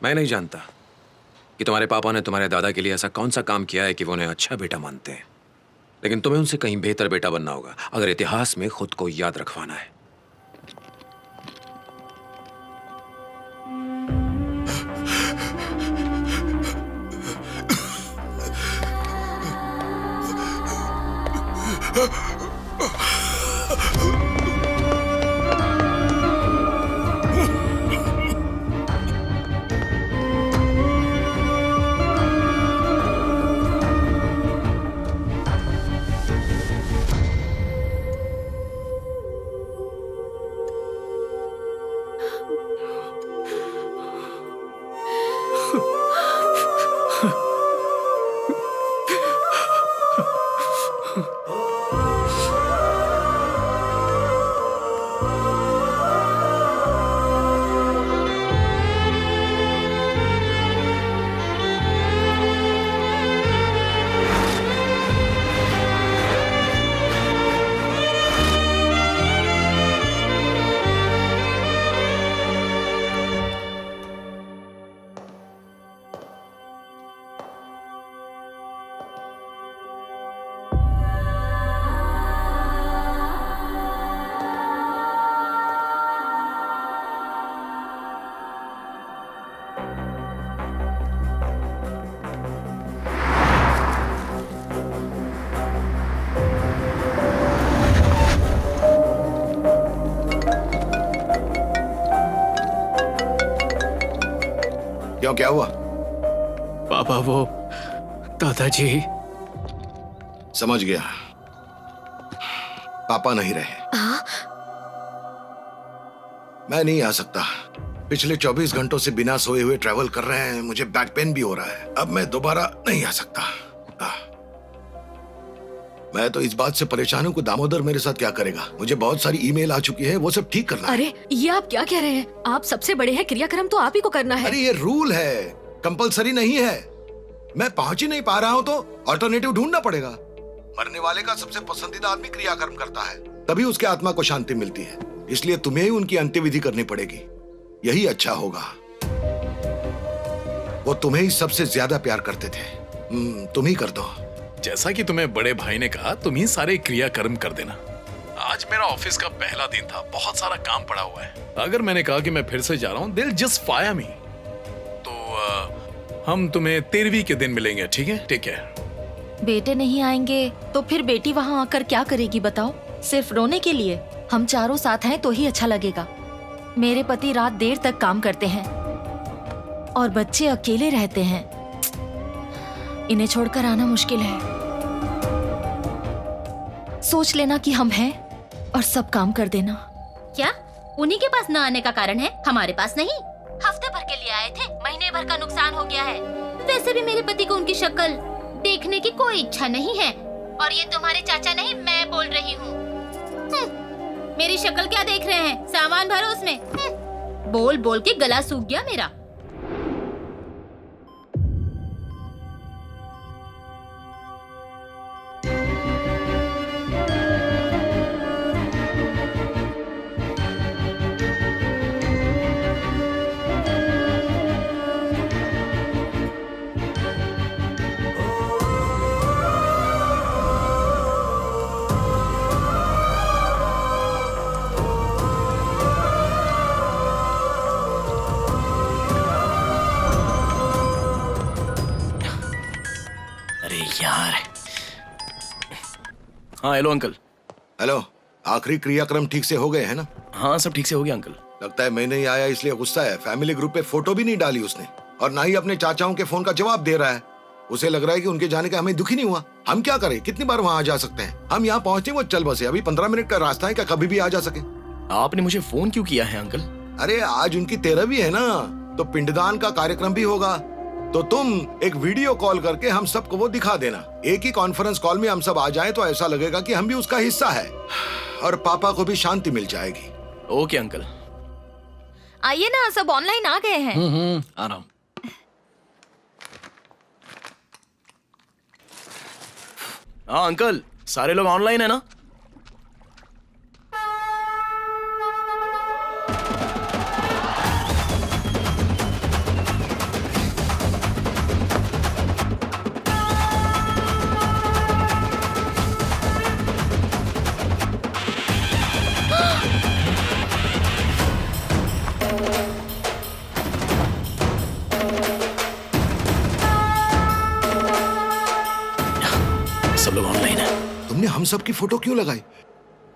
मैं नहीं जानता कि तुम्हारे पापा ने तुम्हारे दादा के लिए ऐसा कौन सा काम किया है कि वो उन्हें अच्छा बेटा मानते हैं, लेकिन तुम्हें उनसे कहीं बेहतर बेटा बनना होगा अगर इतिहास में खुद को याद रखवाना है। क्यों, क्या हुआ? पापा, वो दादाजी। समझ गया, पापा नहीं रहे। मैं नहीं आ सकता। पिछले 24 घंटों से बिना सोए हुए ट्रैवल कर रहे हैं, मुझे बैक पेन भी हो रहा है। अब मैं दोबारा नहीं आ सकता। मैं तो इस बात से परेशान हूँ कि दामोदर मेरे साथ क्या करेगा। मुझे बहुत सारी ईमेल आ चुकी है, वो सब ठीक करना है। अरे ये आप क्या कह रहे हैं? आप सबसे बड़े हैं, क्रियाक्रम तो आप ही को करना है। अरे ये रूल है, कंपलसरी नहीं है। मैं पहुंच ही नहीं पा रहा हूं तो अल्टरनेटिव ढूंढना पड़ेगा। मरने वाले का सबसे पसंदीदा आदमी क्रियाकर्म करता है, तभी उसके आत्मा को शांति मिलती है। इसलिए तुम्हें ही उनकी अंत्यविधि करनी पड़ेगी, यही अच्छा होगा। वो तुम्हें ही सबसे ज्यादा प्यार करते थे, तुम ही कर दो। जैसा कि तुम्हें बड़े भाई ने कहा, तुम ही सारे क्रियाकर्म कर देना। आज मेरा ऑफिस का पहला दिन था, बहुत सारा काम पड़ा हुआ है। अगर मैंने कहा कि मैं फिर से जा रहा हूँ, दिल जस्ट फायर मी। तो हम तुम्हें 13वीं के दिन मिलेंगे, ठीक है? ठीक है। बेटे नहीं आएंगे तो फिर बेटी वहाँ आकर क्या करेगी बताओ? सिर्फ रोने के लिए? हम चारों साथ हैं तो ही अच्छा लगेगा। मेरे पति रात देर तक काम करते हैं और बच्चे अकेले रहते हैं। इन्हें छोड़कर आना मुश्किल है। सोच लेना कि हम हैं और सब काम कर देना। क्या उन्हीं के पास न आने का कारण है, हमारे पास नहीं? हफ्ते भर के लिए आए थे, महीने भर का नुकसान हो गया है। वैसे भी मेरे पति को उनकी शक्ल देखने की कोई इच्छा नहीं है। और ये तुम्हारे चाचा नहीं, मैं बोल रही हूँ। मेरी शक्ल क्या देख रहे हैं? सामान भरो उसमें। बोल बोल के गला सूख गया मेरा। हाँ, हेलो अंकल। हेलो, आखिरी क्रियाक्रम ठीक से हो गए हैं ना? हाँ, सब ठीक से हो गया अंकल। लगता है मैं नहीं आया इसलिए गुस्सा है। फैमिली ग्रुप पे फोटो भी नहीं डाली उसने, और ना ही अपने चाचाओं के फोन का जवाब दे रहा है। उसे लग रहा है कि उनके जाने का हमें दुखी नहीं हुआ। हम क्या करें, कितनी बार वहाँ आ जा सकते हैं? हम यहाँ पहुंचते वो चल बसे। अभी 15 मिनट का रास्ता है, क्या कभी भी आ जा सके? आपने मुझे फोन क्यों किया है अंकल? अरे आज उनकी 13वीं है ना, तो पिंडदान का कार्यक्रम भी होगा। तो तुम एक वीडियो कॉल करके हम सबको वो दिखा देना। एक ही कॉन्फ्रेंस कॉल में हम सब आ जाएं तो ऐसा लगेगा कि हम भी उसका हिस्सा है, और पापा को भी शांति मिल जाएगी। Okay uncle. आइए ना, सब ऑनलाइन आ गए हैं। आ रहा हूँ। हाँ अंकल, सारे लोग ऑनलाइन है ना? हम सब की फोटो क्यों लगाई?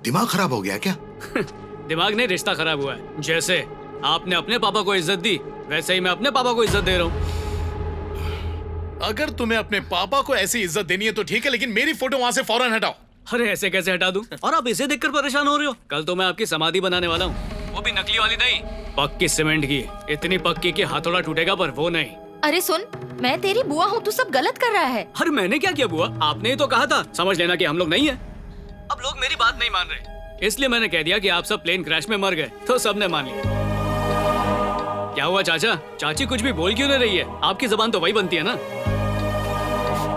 दिमाग खराब हो गया क्या? दिमाग नहीं, रिश्ता खराब हुआ है। जैसे आपने अपने पापा को इज्जत दी, वैसे ही मैं अपने पापा को इज्जत दे रहा हूँ। अगर तुम्हें अपने पापा को ऐसी इज्जत देनी है तो ठीक है, लेकिन मेरी फोटो वहां से फौरन हटाओ। अरे ऐसे कैसे हटा दूं? और आप इसे देखकर परेशान हो रहे हो? कल तो मैं आपकी समाधि बनाने वाला हूँ, वो भी नकली वाली नहीं, पक्की सीमेंट की। इतनी पक्की कि हथौड़ा टूटेगा पर वो नहीं। अरे सुन, मैं तेरी बुआ हूँ, तू सब गलत कर रहा है। अरे मैंने क्या किया बुआ? आपने ही तो कहा था समझ लेना कि हम लोग नहीं है। अब लोग मेरी बात नहीं मान रहे, इसलिए मैंने कह दिया कि आप सब प्लेन क्रैश में मर गए, तो सबने मान लिया। क्या हुआ चाचा? चाची कुछ भी बोल क्यों नहीं रही है? आपकी जबान तो वही बनती है ना।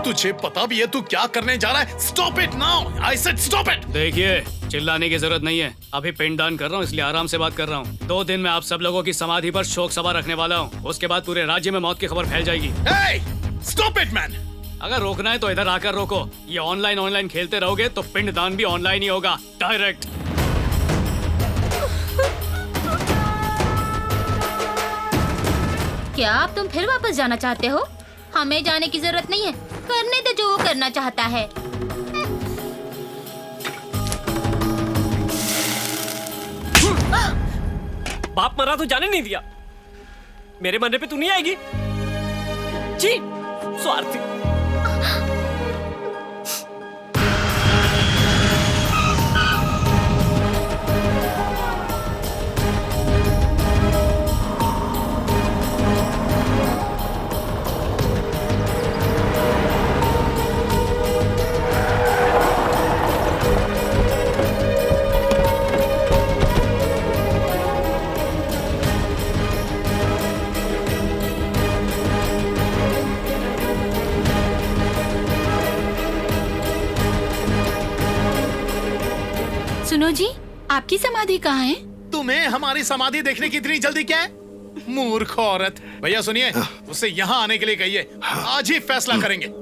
तुझे पता भी है तू क्या करने जा रहा है? Stop it now, I said stop it. देखिए, चिल्लाने की जरूरत नहीं है, अभी पिंडदान कर रहा हूँ इसलिए आराम से बात कर रहा हूँ। 2 दिन में आप सब लोगों की समाधि पर शोक सभा रखने वाला हूँ, उसके बाद पूरे राज्य में मौत की खबर फैल जाएगी। Hey, stop it, man! अगर रोकना है तो इधर आकर रोको, ये ऑनलाइन खेलते रहोगे तो पिंडदान भी ऑनलाइन ही होगा, डायरेक्ट। क्या आप तुम फिर वापस जाना चाहते हो? हमें जाने की जरूरत नहीं है, करने दे जो वो करना चाहता है। बाप मरा तो जाने नहीं दिया, मेरे मरने पे तू नहीं आएगी? जी स्वार्थी। सुनो जी, आपकी समाधि कहाँ है? तुम्हें हमारी समाधि देखने की इतनी जल्दी क्या है? मूर्ख औरत। भैया सुनिए, उससे यहाँ आने के लिए कहिए, आज ही फैसला करेंगे।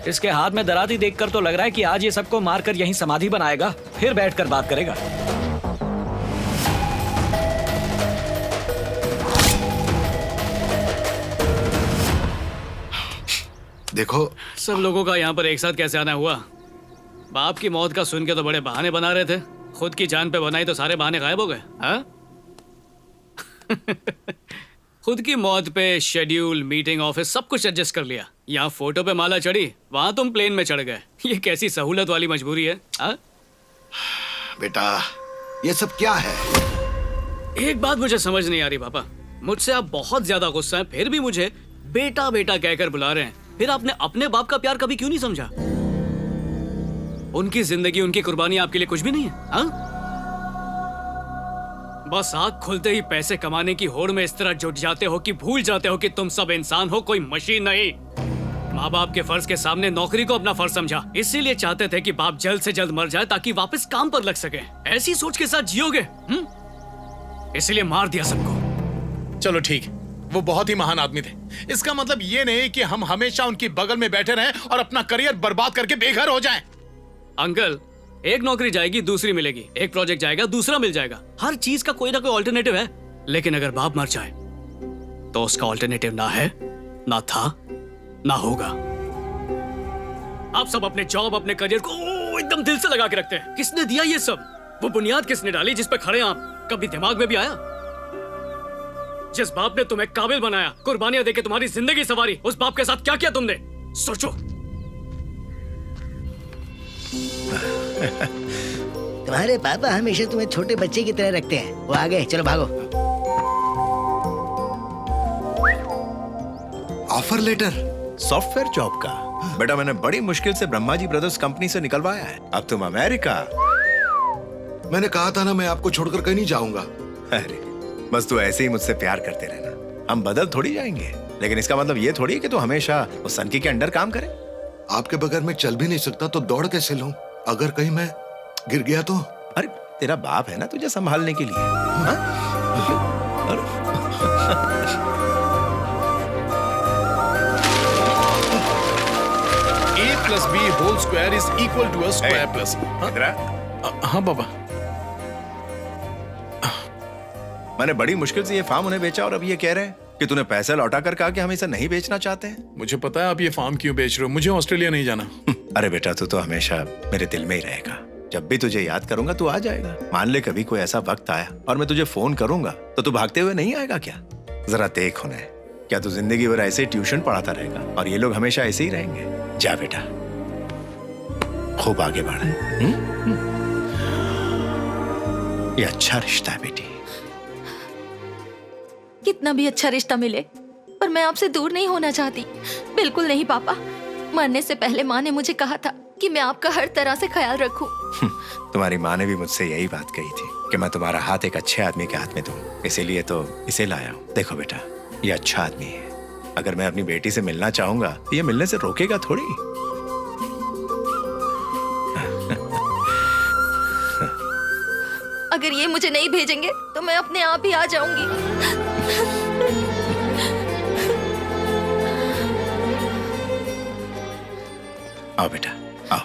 इसके हाथ में दराती देखकर तो लग रहा है कि आज ये सबको मारकर यहीं समाधि बनाएगा, फिर बैठकर बात करेगा। देखो, सब लोगों का यहाँ पर एक साथ कैसे आना हुआ? बाप की मौत का सुन के तो बड़े बहाने बना रहे थे, खुद की जान पे बनाई तो सारे बहाने गायब हो गए। हाँ? खुद की मौत पे शेड्यूल, मीटिंग, ऑफिस सब कुछ एडजस्ट कर लिया। यहाँ फोटो पे माला चढ़ी, वहां तुम प्लेन में चढ़ गए। ये कैसी सहूलत वाली मजबूरी है? हाँ? बेटा, ये सब क्या है? एक बात मुझे समझ नहीं आ रही पापा, मुझसे आप बहुत ज्यादा गुस्सा हैं, फिर भी मुझे बेटा बेटा कहकर बुला रहे हैं। फिर आपने अपने बाप का प्यार कभी क्यों नहीं समझा? उनकी जिंदगी, उनकी कुर्बानी आपके लिए कुछ भी नहीं है? हाँ? बस आँख खुलते ही पैसे कमाने की होड़ में इस तरह जुट जाते हो कि भूल जाते हो कि तुम सब इंसान हो, कोई मशीन नहीं। माँ बाप के फर्ज के सामने नौकरी को अपना फर्ज समझा, इसीलिए चाहते थे कि बाप जल्द से जल्द मर जाए ताकि वापस काम पर लग सके। ऐसी सोच के साथ जियोगे? इसीलिए मार दिया सबको। चलो ठीक, वो बहुत ही महान आदमी थे। इसका मतलब ये नहीं कि हम हमेशा उनकी बगल में बैठे रहें और अपना करियर बर्बाद करके बेघर हो जाएं। अंकल, एक नौकरी जाएगी दूसरी मिलेगी, एक प्रोजेक्ट जाएगा दूसरा मिल जाएगा, हर चीज का कोई ना कोई ऑल्टरनेटिव है। लेकिन अगर बाप मर जाए तो उसका ऑल्टरनेटिव ना है, ना था, ना होगा। आप सब अपने जॉब, अपने करियर को एकदम दिल से लगा के रखते हैं। किसने दिया ये सब? वो बुनियाद किसने डाली जिस पे खड़े आप? कभी दिमाग में भी आया? जिस बाप ने तुम्हें काबिल बनाया, कुर्बानियां देके तुम्हारी जिंदगी संवारी, उस बाप के साथ क्या किया तुमने? सोचो। तुम्हारे पापा हमेशा तुम्हें छोटे बच्चे की तरह रखते हैं। वो आ गए, चलो भागो। Offer letter? सॉफ्टवेयर जॉब का। बेटा, मैंने बड़ी मुश्किल से ब्रह्मा जी ब्रदर्स कंपनी से निकलवाया है। अब तुम अमेरिका। मैंने कहा था ना, मैं आपको छोड़कर कहीं नहीं जाऊंगा। अरे बस तू ऐसे ही मुझसे प्यार करते रहना, हम बदल थोड़ी जाएंगे। लेकिन इसका मतलब ये थोड़ी है कि तू हमेशा उस सनकी के अंडर काम करे। आपके बगैर मैं चल भी नहीं सकता, तो दौड़ कैसे लूं? अगर कहीं मैं गिर गया तो? अरे तेरा बाप है ना तुझे संभालने के लिए। हाँ? अरे a+b² is equal to a square plus. हाँ पापा। मैंने बड़ी मुश्किल से ये फार्म उन्हें बेचा और अब ये कह रहे हैं कि तूने पैसे लौटा कर कहा कि हम इसे नहीं बेचना चाहते हैं। मुझे पता है आप ये फार्म क्यों बेच रहे हो, मुझे ऑस्ट्रेलिया नहीं जाना। अरे बेटा तू तो हमेशा मेरे दिल में ही रहेगा। जब भी तुझे याद करूंगा तू आ जाएगा। मान ले कभी कोई ऐसा वक्त आया और मैं तुझे फोन करूंगा तो तू भागते हुए नहीं आएगा क्या? जरा देख उन्हें, क्या तू जिंदगी भर ऐसे ट्यूशन पढ़ाता रहेगा और ये लोग हमेशा ऐसे ही रहेंगे? जा बेटा, खूब आगे बढ़। ये अच्छा रिश्ता है बेटी। कितना भी अच्छा रिश्ता मिले पर मैं आपसे दूर नहीं होना चाहती। बिल्कुल नहीं पापा। मरने से पहले माँ ने मुझे कहा था कि मैं आपका हर तरह से ख्याल रखूं। तुम्हारी माँ ने भी मुझसे यही बात कही थी कि मैं तुम्हारा हाथ एक अच्छे आदमी के हाथ में दूं। इसीलिए तो इसे लाया हूँ। देखो बेटा, ये अच्छा आदमी है। अगर मैं अपनी बेटी से मिलना चाहूंगा तो ये मिलने से रोकेगा थोड़ी। अगर ये मुझे नहीं भेजेंगे तो मैं अपने आप ही आ जाऊंगी। आओ बेटा, आओ।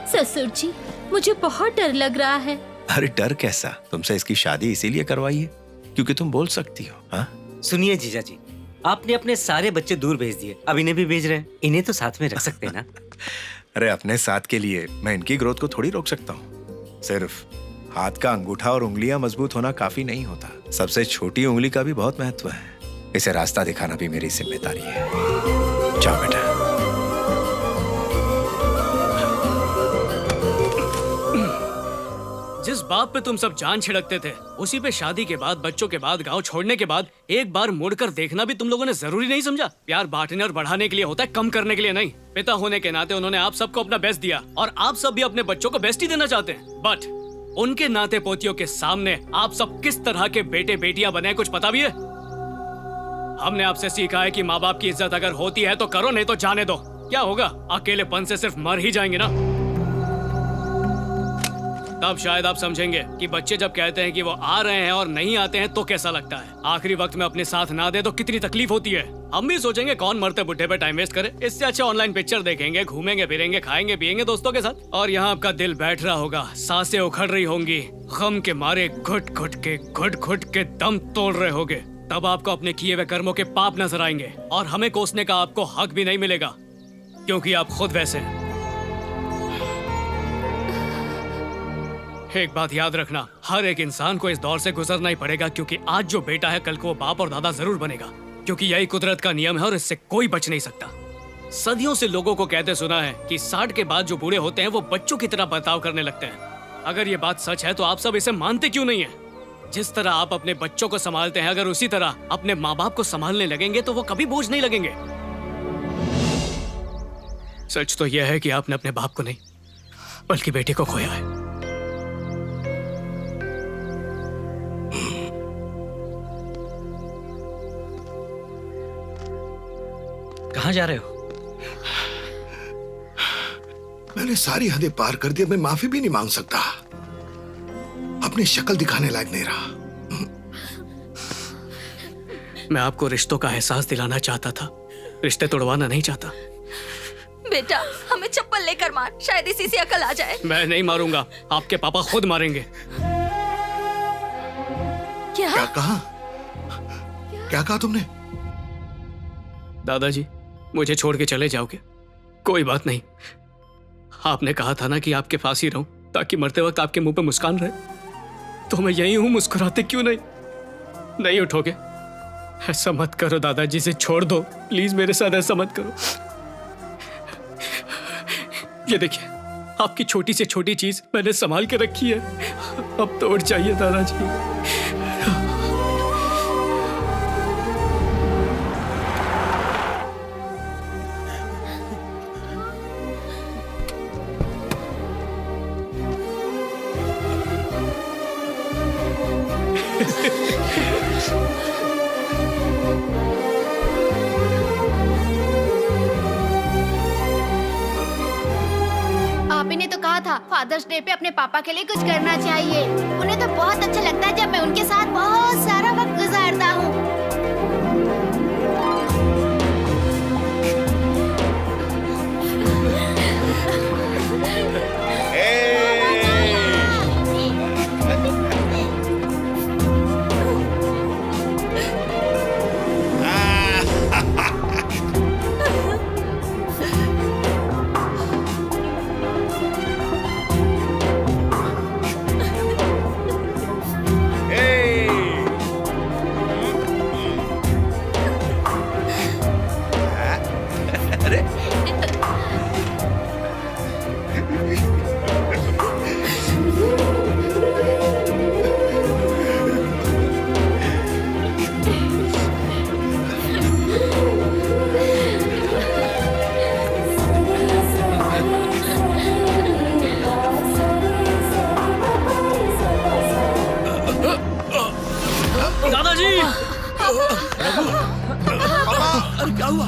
ससुर जी, मुझे बहुत डर लग रहा है। अरे डर कैसा? तुमसे इसकी शादी इसीलिए करवाई है क्योंकि तुम बोल सकती हो। हाँ सुनिए जीजा जी, आपने अपने सारे बच्चे दूर भेज दिए, अब इन्हें भी भेज रहे हैं। इन्हें तो साथ में रख सकते हैं ना? अरे अपने साथ के लिए मैं इनकी ग्रोथ को थोड़ी रोक सकता हूँ। सिर्फ हाथ का अंगूठा और उंगलियां मजबूत होना काफी नहीं होता। सबसे छोटी उंगली का भी बहुत महत्व है। इसे रास्ता दिखाना भी मेरी जिम्मेदारी है। जाओ बेटा। जिस बाप पे तुम सब जान छिड़कते थे, उसी पे शादी के बाद, बच्चों के बाद, गांव छोड़ने के बाद एक बार मुड़कर देखना भी तुम लोगों ने जरूरी नहीं समझा? प्यार बांटने और बढ़ाने के लिए होता है, कम करने के लिए नहीं। पिता होने के नाते उन्होंने आप सबको अपना बेस्ट दिया और आप सब भी अपने बच्चों को बेस्ट ही देना चाहते हैं। बट उनके नाते पोतियों के सामने आप सब किस तरह के बेटे बेटियां बने, कुछ पता भी है? हमने आपसे सीखा है कि माँ बाप की इज्जत अगर होती है तो करो, नहीं तो जाने दो। क्या होगा? अकेलेपन से सिर्फ मर ही जाएंगे ना। तब शायद आप समझेंगे कि बच्चे जब कहते हैं कि वो आ रहे हैं और नहीं आते हैं तो कैसा लगता है। आखिरी वक्त में अपने साथ ना दे तो कितनी तकलीफ होती है। हम भी सोचेंगे कौन मरते बुढ़े पे टाइम वेस्ट करे, इससे अच्छा ऑनलाइन पिक्चर देखेंगे, घूमेंगे फिरेंगे, खाएंगे पिएंगे दोस्तों के साथ। और यहाँ आपका दिल बैठ रहा होगा, सांसें उखड़ रही होंगी, गम के मारे घुट घुट के दम तोड़ रहे होगे। तब आपको अपने किए हुए कर्मों के पाप नजर आएंगे और हमें कोसने का आपको हक भी नहीं मिलेगा, क्योंकि आप खुद वैसे हैं। एक बात याद रखना, हर एक इंसान को इस दौर से गुजरना ही पड़ेगा, क्योंकि आज जो बेटा है कल को वो बाप और दादा जरूर बनेगा, क्योंकि यही कुदरत का नियम है और इससे कोई बच नहीं सकता। सदियों से लोगों को कहते सुना है कि 60 के बाद जो बूढ़े होते हैं वो बच्चों की तरह बर्ताव करने लगते हैं। अगर ये बात सच है तो आप सब इसे मानते क्यों नहीं है? जिस तरह आप अपने बच्चों को संभालते हैं, अगर उसी तरह अपने माँ बाप को संभालने लगेंगे तो वो कभी बोझ नहीं लगेंगे। सच तो यह है कि आपने अपने बाप को नहीं बल्कि बेटे को खोया है। कहाँ जा रहे हो? मैंने सारी हदें पार कर दी, मैं माफी भी नहीं मांग सकता। अपनी शक्ल दिखाने लायक नहीं रहा। मैं आपको रिश्तों का एहसास दिलाना चाहता था, रिश्ते तोड़वाना नहीं चाहता। बेटा, हमें चप्पल लेकर मार, शायद इसी से अकल आ जाए। मैं नहीं मारूंगा, आपके पापा खुद मारेंगे। क्या कहा? क्या कहा तुमने? दादाजी, मुझे छोड़ के चले जाओगे? कोई बात नहीं, आपने कहा था ना कि आपके पास ही रहूं ताकि मरते वक्त आपके मुंह पे मुस्कान रहे, तो मैं यही हूं। मुस्कुराते क्यों नहीं उठोगे? ऐसा मत करो दादाजी, से छोड़ दो प्लीज, मेरे साथ ऐसा मत करो। ये देखिए, आपकी छोटी से छोटी चीज मैंने संभाल के रखी है, अब तो उठ जाइए दादाजी। आप ही ने तो कहा था फादर्स डे पे अपने पापा के लिए कुछ करना चाहिए। उन्हें तो बहुत अच्छा लगता है जब मैं उनके साथ बहुत सारा वक्त गुजारता हूँ। दादाजी। अरे क्या हुआ?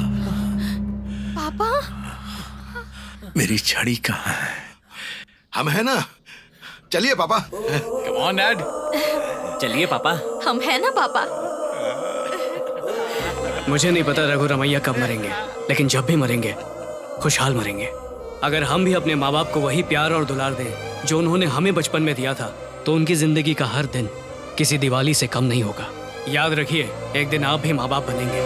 पापा मेरी छड़ी कहाँ है? हम है ना, चलिए पापा। Come on dad. चलिए पापा। हम है ना पापा। मुझे नहीं पता रघु रमैया कब मरेंगे, लेकिन जब भी मरेंगे खुशहाल मरेंगे। अगर हम भी अपने माँ बाप को वही प्यार और दुलार दें जो उन्होंने हमें बचपन में दिया था, तो उनकी जिंदगी का हर दिन किसी दिवाली से कम नहीं होगा। याद रखिए, एक दिन आप भी माँ बाप बनेंगे।